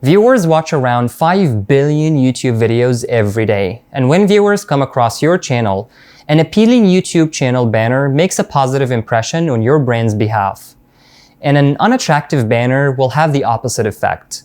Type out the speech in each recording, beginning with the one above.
Viewers watch around 5 billion YouTube videos every day, and when viewers come across your channel, an appealing YouTube channel banner makes a positive impression on your brand's behalf. And an unattractive banner will have the opposite effect.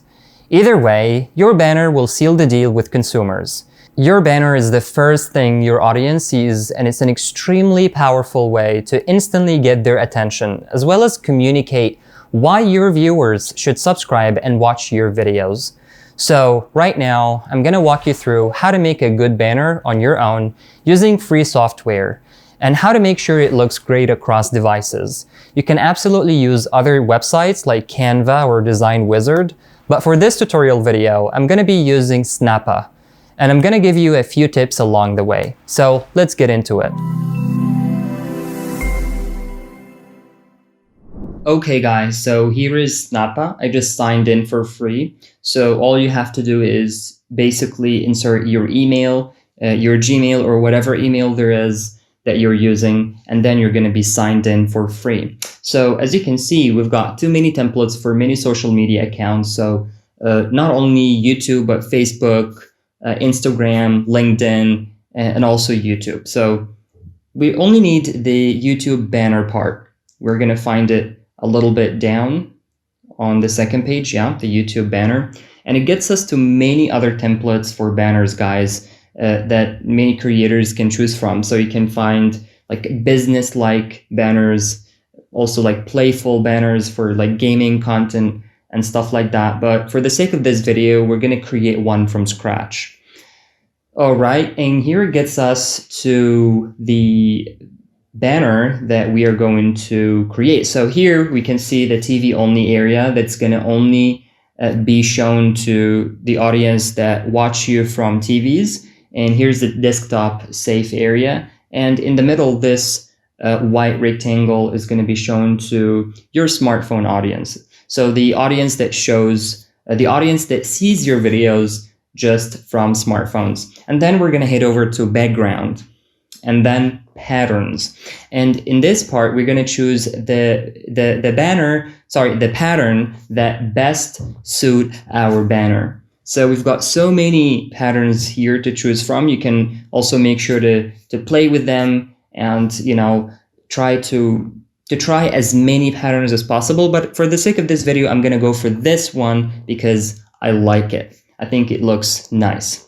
Either way, your banner will seal the deal with consumers. Your banner is the first thing your audience sees, and it's an extremely powerful way to instantly get their attention, as well as communicate why your viewers should subscribe and watch your videos. So right now, I'm gonna walk you through how to make a good banner on your own using free software, and how to make sure it looks great across devices. You can absolutely use other websites like Canva or Design Wizard, but for this tutorial video, I'm gonna be using Snappa, and I'm gonna give you a few tips along the way. So let's get into it. Okay guys, so here is Snappa. I just signed in for free. So all you have to do is basically insert your email, your Gmail or whatever email there is that you're using, and then you're gonna be signed in for free. So as you can see, we've got too many templates for many social media accounts. So not only YouTube, but Facebook, Instagram, LinkedIn, and also YouTube. So we only need the YouTube banner part. We're gonna find it a little bit down on the second page, yeah, the YouTube banner. And it gets us to many other templates for banners, guys, that many creators can choose from. So you can find like business-like banners, also like playful banners for like gaming content and stuff like that. But for the sake of this video, we're gonna create one from scratch. All right, and here it gets us to the banner that we are going to create. So here we can see the TV only area that's going to only be shown to the audience that watch you from TVs. And here's the desktop safe area. And in the middle, this white rectangle is going to be shown to your smartphone audience. So the audience that shows, the audience that sees your videos just from smartphones. And then we're going to head over to background and then patterns. And in this part, we're going to choose the pattern that best suit our banner. So we've got so many patterns here to choose from. You can also make sure to play with them and, you know, try as many patterns as possible. But for the sake of this video, I'm going to go for this one because I like it. I think it looks nice.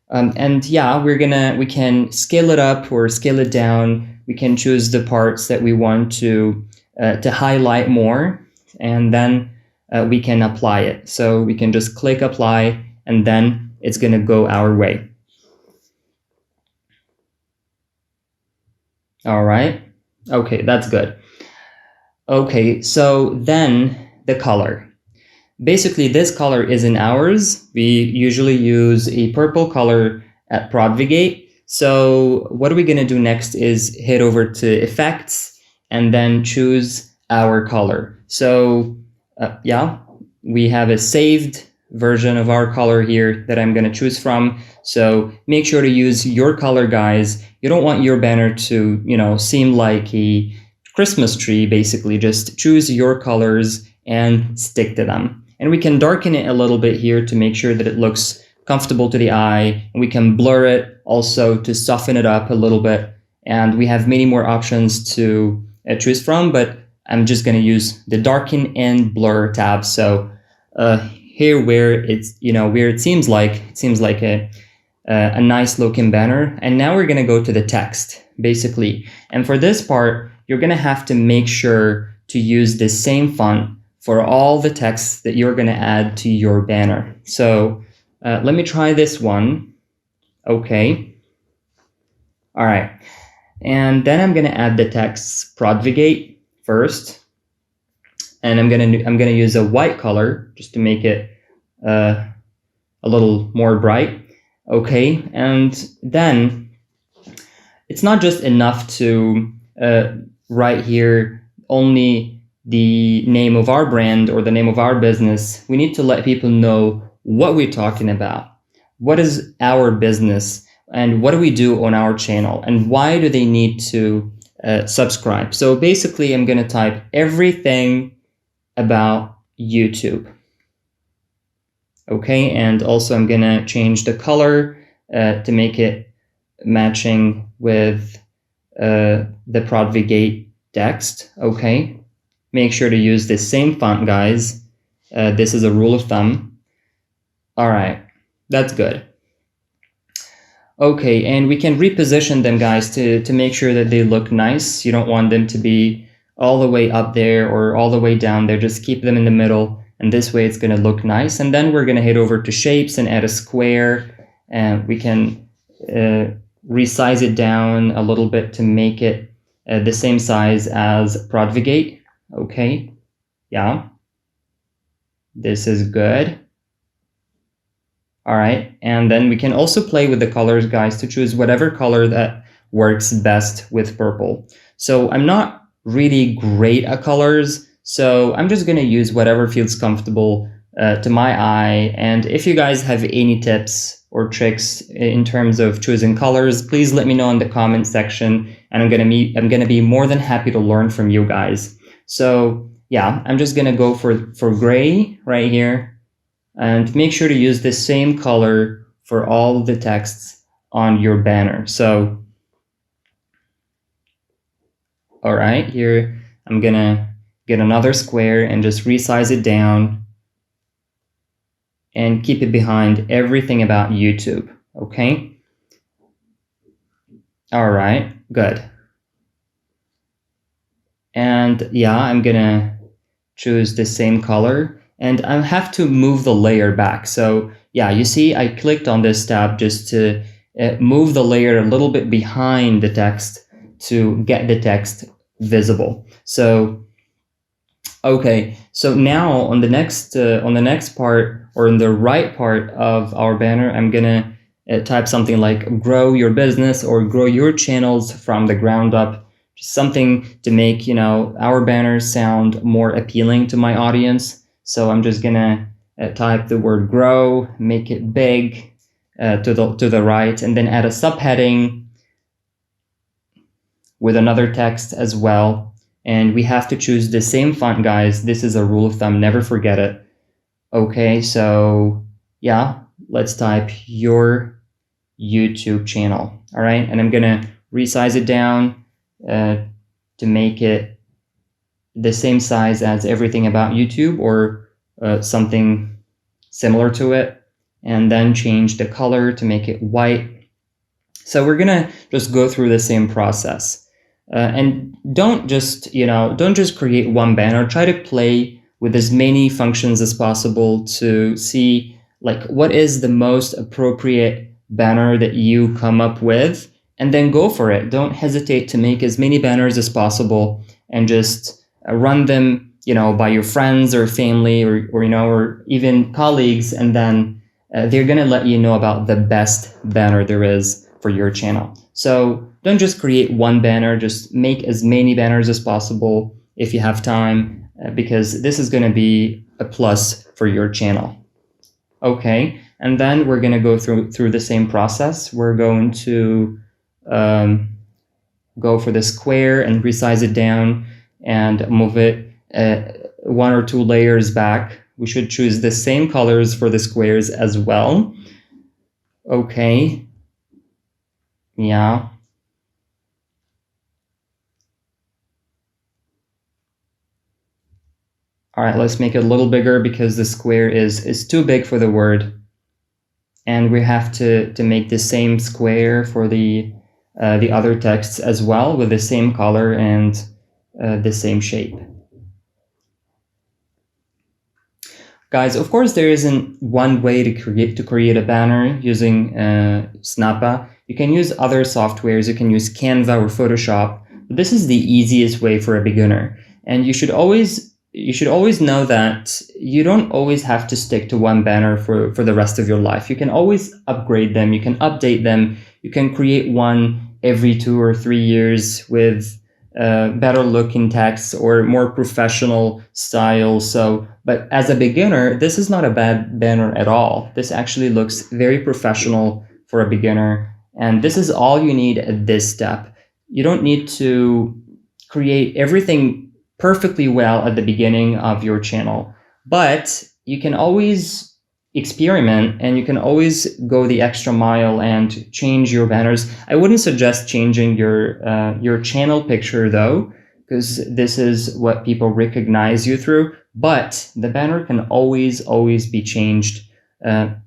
And yeah, we can scale it up or scale it down. We can choose the parts that we want to highlight more, and then we can apply it. So we can just click apply, and then it's gonna go our way. All right, okay, that's good. Okay, so then the color. Basically, this color isn't ours. We usually use a purple color at Prodvigate. So what are we going to do next is head over to effects and then choose our color. So yeah, we have a saved version of our color here that I'm going to choose from. So make sure to use your color, guys. You don't want your banner to, you know, seem like a Christmas tree. Basically, just choose your colors and stick to them. And we can darken it a little bit here to make sure that it looks comfortable to the eye. And we can blur it also to soften it up a little bit. And we have many more options to choose from, but I'm just going to use the darken and blur tab. So here where it's, you know, where it seems like a nice looking banner. And now we're going to go to the text, basically. And for this part, you're going to have to make sure to use the same font for all the text that you're going to add to your banner. So let me try this one. Okay. All right. And then I'm going to add the text Prodvigate first. And I'm going to use a white color just to make it a little more bright. Okay. And then it's not just enough to write here only the name of our brand or the name of our business. We need to let people know what we're talking about. What is our business and what do we do on our channel and why do they need to subscribe? So basically, I'm going to type everything about YouTube. Okay, and also I'm gonna change the color to make it matching with the Prodvigate text. Okay, make sure to use the same font, guys. This is a rule of thumb. All right, that's good. Okay, and we can reposition them, guys, to make sure that they look nice. You don't want them to be all the way up there or all the way down there. Just keep them in the middle, and this way it's going to look nice. And then we're going to head over to shapes and add a square, and we can resize it down a little bit to make it the same size as Prodvigate. Okay, yeah, this is good. All right, and then we can also play with the colors, guys, to choose whatever color that works best with purple. So I'm not really great at colors, so I'm just gonna use whatever feels comfortable to my eye. And if you guys have any tips or tricks in terms of choosing colors, please let me know in the comment section, and I'm gonna be more than happy to learn from you guys. So yeah, I'm just gonna go for gray right here. And make sure to use the same color for all the texts on your banner. So, all right, here I'm gonna get another square and just resize it down and keep it behind everything about YouTube, okay? All right, good. And yeah, I'm gonna choose the same color. And I have to move the layer back. So yeah, you see, I clicked on this tab just to move the layer a little bit behind the text to get the text visible. So, okay, so now on the next part, or in the right part of our banner, I'm gonna type something like grow your business or grow your channels from the ground up. Just something to make, you know, our banners sound more appealing to my audience. So I'm just gonna type the word grow, make it big to the right, and then add a subheading with another text as well. And we have to choose the same font, guys. This is a rule of thumb, never forget it. Okay, so yeah, let's type your YouTube channel. All right, and I'm gonna resize it down to make it the same size as everything about YouTube, or something similar to it, and then change the color to make it white. So we're gonna just go through the same process, and don't just create one banner. Try to play with as many functions as possible to see like what is the most appropriate banner that you come up with, and then go for it. Don't hesitate to make as many banners as possible and just run them, you know, by your friends or family, or even colleagues, and then they're gonna let you know about the best banner there is for your channel. So don't just create one banner, just make as many banners as possible if you have time, because this is gonna be a plus for your channel. Okay, and then we're gonna go through the same process. We're going to go for the square and resize it down and move it 1 or 2 layers back. We should choose the same colors for the squares as well. Okay, yeah. All right, let's make it a little bigger because the square is too big for the word. And we have to make the same square for the other texts as well, with the same color and the same shape. Guys, of course, there isn't one way to create a banner using Snappa. You can use other softwares. You can use Canva or Photoshop. But this is the easiest way for a beginner. And you should always know that you don't always have to stick to one banner for the rest of your life. You can always upgrade them. You can update them. You can create one every 2 or 3 years with better looking text or more professional style. So, but as a beginner, this is not a bad banner at all. This actually looks very professional for a beginner. And this is all you need at this step. You don't need to create everything perfectly well at the beginning of your channel, but you can always experiment, and you can always go the extra mile and change your banners. I wouldn't suggest changing your channel picture though, because this is what people recognize you through, but the banner can always be changed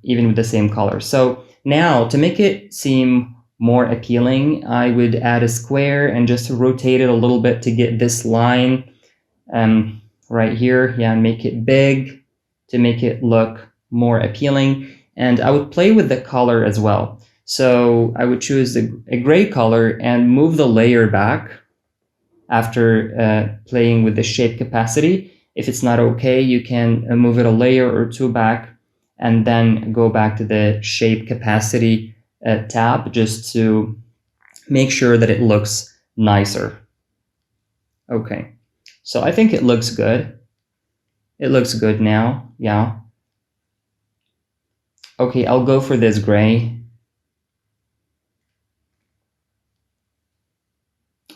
even with the same color. So now to make it seem more appealing, I would add a square and just rotate it a little bit to get this line right here, yeah, and make it big to make it look more appealing. And I would play with the color as well. So I would choose a gray color and move the layer back after playing with the shape capacity. If it's not okay, you can move it a layer or two back and then go back to the shape capacity tab just to make sure that it looks nicer. Okay, so I think it looks good. It looks good now, yeah. Okay, I'll go for this gray.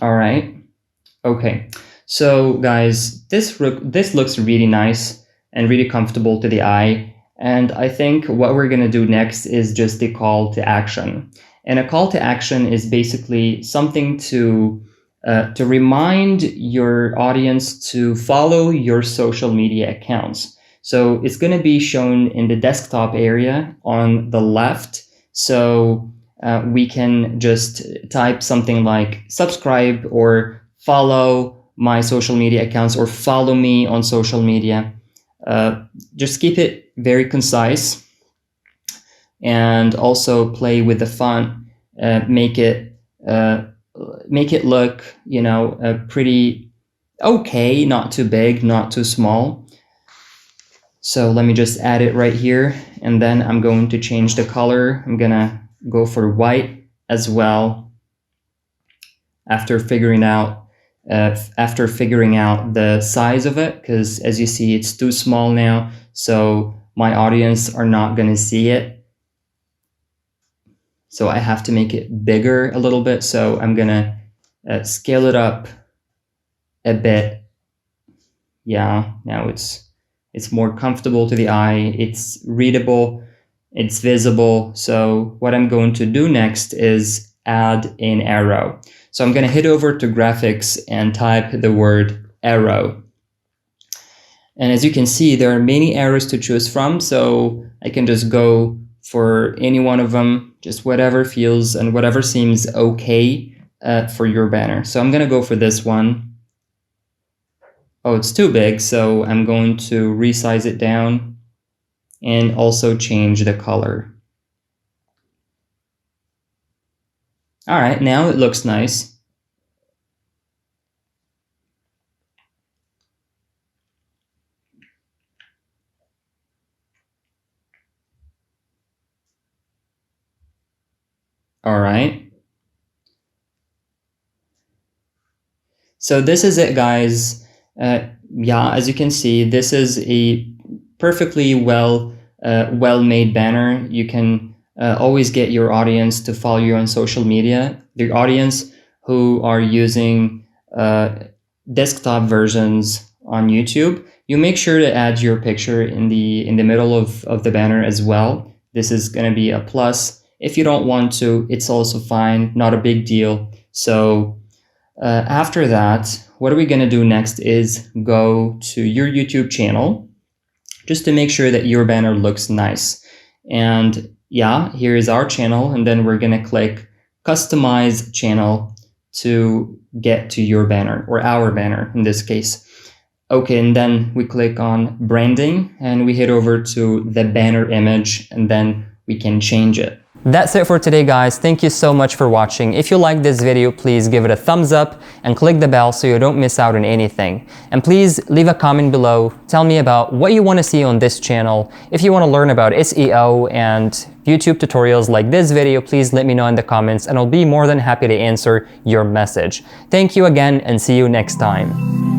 All right. Okay, so guys, this looks really nice and really comfortable to the eye. And I think what we're gonna do next is just the call to action. And a call to action is basically something to remind your audience to follow your social media accounts. So it's going to be shown in the desktop area on the left. So we can just type something like subscribe or follow my social media accounts or follow me on social media. Just keep it very concise and also play with the font. Make it look, you know, pretty okay, not too big, not too small. So let me just add it right here, and then I'm going to change the color. I'm gonna go for white as well after figuring out the size of it, because as you see, it's too small now, so my audience are not gonna see it. So I have to make it bigger a little bit. So I'm gonna scale it up a bit. Yeah, now it's more comfortable to the eye, it's readable, it's visible. So what I'm going to do next is add an arrow. So I'm going to head over to graphics and type the word arrow. And as you can see, there are many arrows to choose from, so I can just go for any one of them, just whatever feels and whatever seems okay for your banner. So I'm going to go for this one. Oh, it's too big, so I'm going to resize it down and also change the color. All right, now it looks nice. All right. So this is it, guys. Yeah, as you can see, this is a perfectly well-made banner. You can always get your audience to follow you on social media. The audience who are using desktop versions on YouTube, you make sure to add your picture in the middle of the banner as well. This is going to be a plus. If you don't want to, it's also fine, not a big deal. So after that, what are we going to do next is go to your YouTube channel just to make sure that your banner looks nice. And yeah, here is our channel, and then we're going to click customize channel to get to your banner, or our banner in this case. Okay, and then we click on branding and we head over to the banner image, and then we can change it. That's it for today, guys. Thank you so much for watching. If you like this video, please give it a thumbs up and click the bell so you don't miss out on anything. And please leave a comment below. Tell me about what you want to see on this channel. If you want to learn about SEO and YouTube tutorials like this video, please let me know in the comments and I'll be more than happy to answer your message. Thank you again and see you next time.